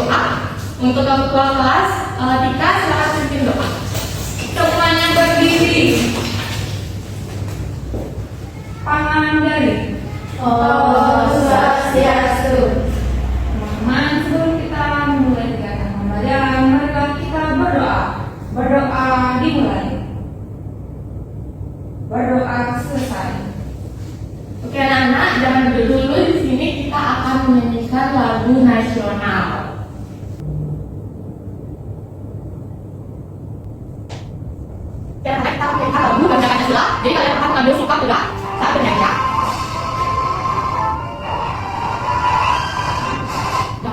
doa. Untuk ketua kelas, Tika silakan pimpin doa. Semuanya berdiri. Pangandaри. Om Swastiastu. Sebelum kita mulai kegiatan membaca, marilah kita berdoa. Berdoa dimulai. Berdoa selesai. Oke anak-anak, jangan duduk dulu. Di sini kita akan menyanyikan lagu nasional. Ya, kita menyanyikan lagu bacaan Pancasila. Jadi kalian akan mengambil sikap tegak saat bernyanyi.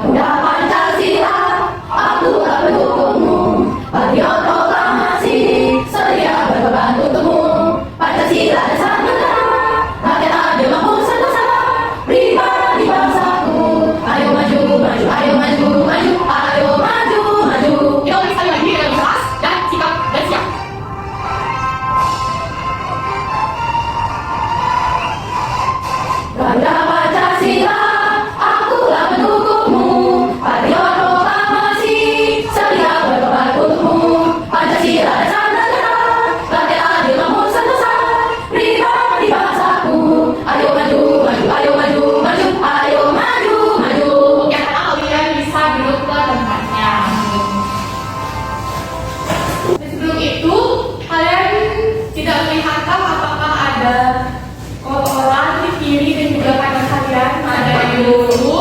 Ya Pancasila, aku tak mendukungmu. Patriot proklamasi, setia berkorban untukmu. Pancasila dasar negara, rakyat adil mampu bersama-sama. Pribadi bangsaku, ayo maju, maju, ayo maju, maju, ayo maju, maju. Kita ulangi sekali lagi dengan keras dan sikap dan siap. Ganda Pancasila, aku tak mendukungmu. Patriot proklamasi, setia berkorban untukmu. Pancasila dasar negara, rakyat adil mampu bersama-sama. Pribadi bangsaku, ayo maju, maju, ayo maju, maju, ayo maju, maju. Oke anak-anak, kalian bisa duduk ke tempatnya. Dan sebelum itu, kalian tidak melihatkan apakah ada kotoran di kiri dan juga kanan kalian. Ada dulu.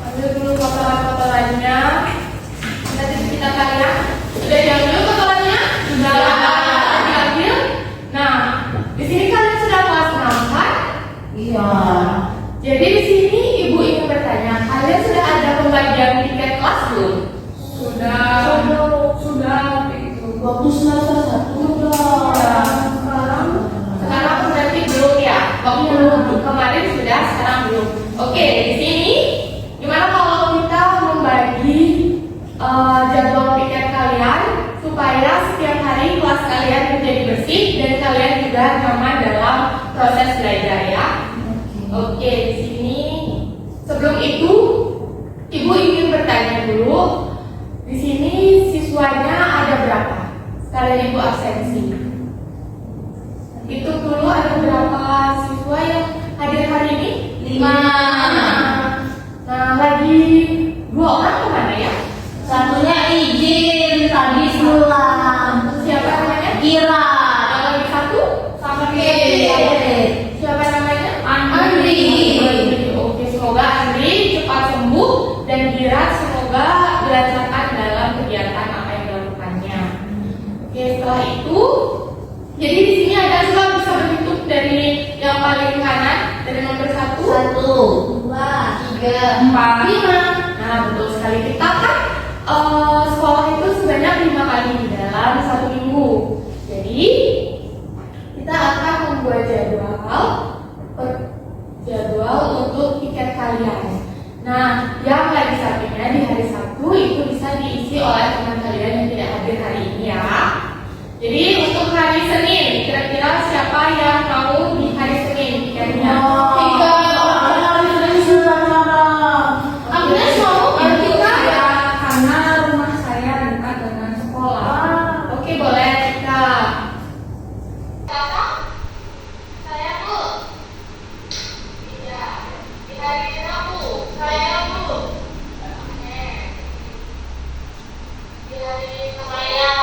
Ambil dulu kotoran-kotorannya. Kita kalian sudah diambil kotorannya? Sudah diambil. Nah, di sini kalian sudah kelas 6 kan? Iya. Jadi di sini ibu ingin bertanya, kalian sudah ada pembagian tiket kelas belum? Sudah itu. Waktu semester 1 udah. Sekarang berarti belum ya? Waktu kemarin sudah, sekarang belum. Oke, di sini gimana kalau kita membagi jadwal piket kalian supaya setiap hari kelas kalian menjadi bersih dan kalian juga nyaman dalam proses belajar ya? Oke, di sini sebelum itu ibu ingin bertanya dulu, di sini siswanya ada berapa? Sekalian ibu absensi. Itu dulu ada berapa siswa yang hadir hari ini? 5. Nah, lagi 2 orang kemana ya? Satunya izin tadi pulang. Siapa namanya? Kira. Yang lagi satu? Sama Oke. Siapa namanya? Andri. Oke, semoga Andri cepat sembuh dan Kira semoga dilancarkan dalam kegiatan apa yang dilakukannya. Oke, setelah itu, jadi di sini ada juga bisa berhitung dari yang paling kanan dari nomor 1, 1, 2, 3, 4, 5. Nah, betul sekali. Kita kan sekolah itu sebanyak 5 kali dalam 1 minggu. Jadi kita akan membuat jadwal untuk tiket kalian. Nah, yang lagi satunya di hari Sabtu itu bisa diisi oleh teman kalian yang tidak hadir hari ini ya. Jadi untuk hari Senin, kira-kira siapa yang mau di hari Senin tiketnya? 3 Agnes mau kita Ya, karena rumah saya dekat dengan sekolah. Oke, boleh kita. Saya Bu. Iya. Di hari Rabu. Saya Bu. Oke. Di hari saya.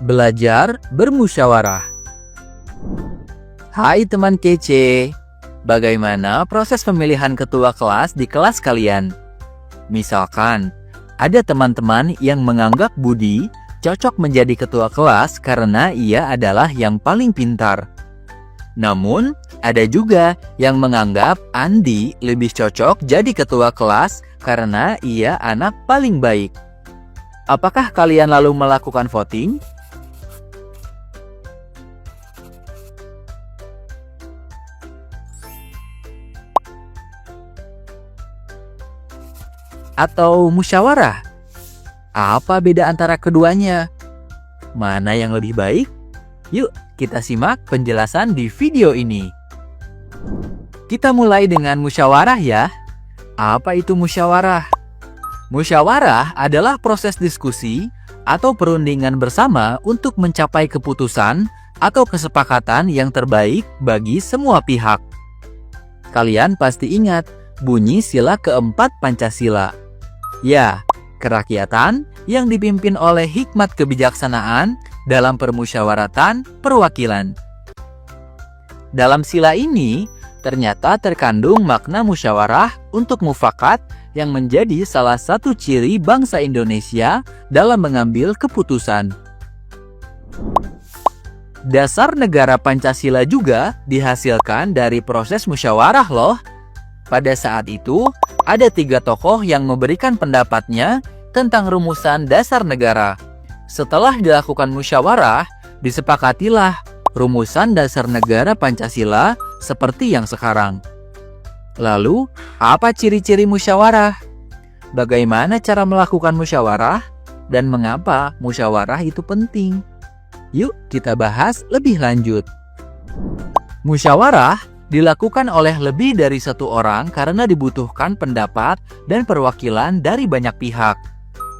Belajar bermusyawarah. Hai teman kece, bagaimana proses pemilihan ketua kelas di kelas kalian? Misalkan, ada teman-teman yang menganggap Budi cocok menjadi ketua kelas karena ia adalah yang paling pintar. Namun, ada juga yang menganggap Andi lebih cocok jadi ketua kelas karena ia anak paling baik. Apakah kalian lalu melakukan voting? Atau musyawarah? Apa beda antara keduanya? Mana yang lebih baik? Yuk, kita simak penjelasan di video ini. Kita mulai dengan musyawarah ya. Apa itu musyawarah? Musyawarah adalah proses diskusi atau perundingan bersama untuk mencapai keputusan atau kesepakatan yang terbaik bagi semua pihak. Kalian pasti ingat bunyi sila keempat Pancasila. Ya, kerakyatan yang dipimpin oleh hikmat kebijaksanaan dalam permusyawaratan perwakilan. Dalam sila ini, ternyata terkandung makna musyawarah untuk mufakat yang menjadi salah satu ciri bangsa Indonesia dalam mengambil keputusan. Dasar negara Pancasila juga dihasilkan dari proses musyawarah loh. Pada saat itu, ada 3 tokoh yang memberikan pendapatnya tentang rumusan dasar negara. Setelah dilakukan musyawarah, disepakatilah rumusan dasar negara Pancasila seperti yang sekarang. Lalu, apa ciri-ciri musyawarah? Bagaimana cara melakukan musyawarah? Dan mengapa musyawarah itu penting? Yuk kita bahas lebih lanjut. Musyawarah dilakukan oleh lebih dari satu orang karena dibutuhkan pendapat dan perwakilan dari banyak pihak.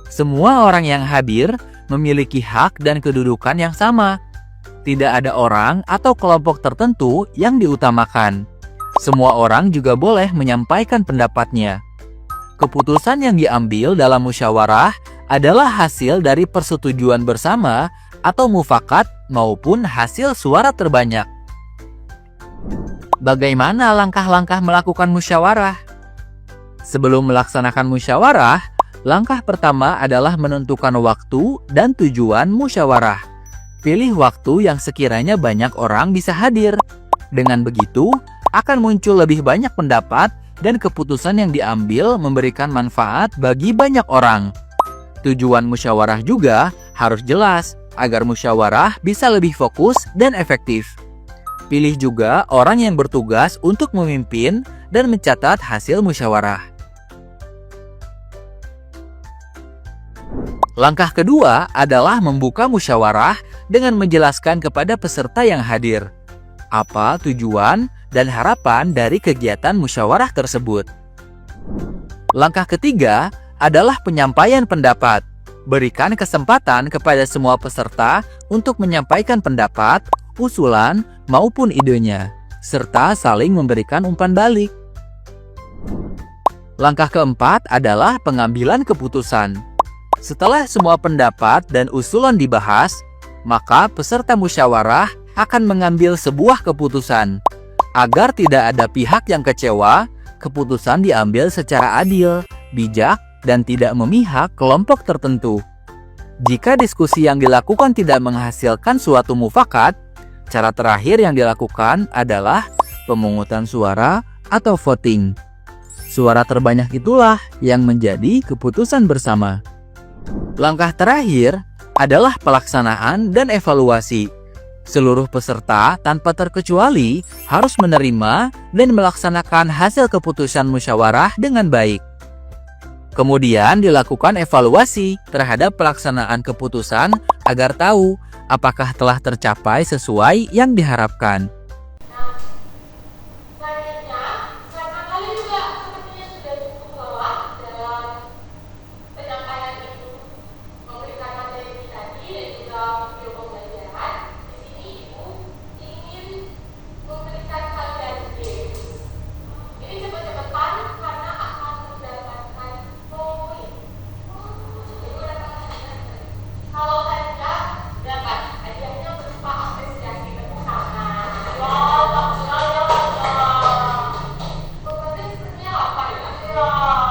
Semua orang yang hadir memiliki hak dan kedudukan yang sama. Tidak ada orang atau kelompok tertentu yang diutamakan. Semua orang juga boleh menyampaikan pendapatnya. Keputusan yang diambil dalam musyawarah adalah hasil dari persetujuan bersama atau mufakat maupun hasil suara terbanyak. Bagaimana langkah-langkah melakukan musyawarah? Sebelum melaksanakan musyawarah, langkah pertama adalah menentukan waktu dan tujuan musyawarah. Pilih waktu yang sekiranya banyak orang bisa hadir. Dengan begitu, akan muncul lebih banyak pendapat dan keputusan yang diambil memberikan manfaat bagi banyak orang. Tujuan musyawarah juga harus jelas agar musyawarah bisa lebih fokus dan efektif. Pilih juga orang yang bertugas untuk memimpin dan mencatat hasil musyawarah. Langkah kedua adalah membuka musyawarah dengan menjelaskan kepada peserta yang hadir apa tujuan dan harapan dari kegiatan musyawarah tersebut. Langkah ketiga adalah penyampaian pendapat. Berikan kesempatan kepada semua peserta untuk menyampaikan pendapat, usulan, maupun idenya, serta saling memberikan umpan balik. Langkah keempat adalah pengambilan keputusan. Setelah semua pendapat dan usulan dibahas, maka peserta musyawarah akan mengambil sebuah keputusan. Agar tidak ada pihak yang kecewa, keputusan diambil secara adil, bijak, dan tidak memihak kelompok tertentu. Jika diskusi yang dilakukan tidak menghasilkan suatu mufakat, cara terakhir yang dilakukan adalah pemungutan suara atau voting. Suara terbanyak itulah yang menjadi keputusan bersama. Langkah terakhir adalah pelaksanaan dan evaluasi. Seluruh peserta tanpa terkecuali harus menerima dan melaksanakan hasil keputusan musyawarah dengan baik. Kemudian dilakukan evaluasi terhadap pelaksanaan keputusan agar tahu apakah telah tercapai sesuai yang diharapkan. Selanjutnya, karena kalian juga sepertinya sudah cukup lelah dalam penyampaian itu, memberikan materi tadi dan juga video pembelajaran, di sini Ibu ingin memberikan kalian tips. Ini cepat-cepatan karena akan mendapatkan poin. Ibu dapat kalau Anda dapat Pancasila.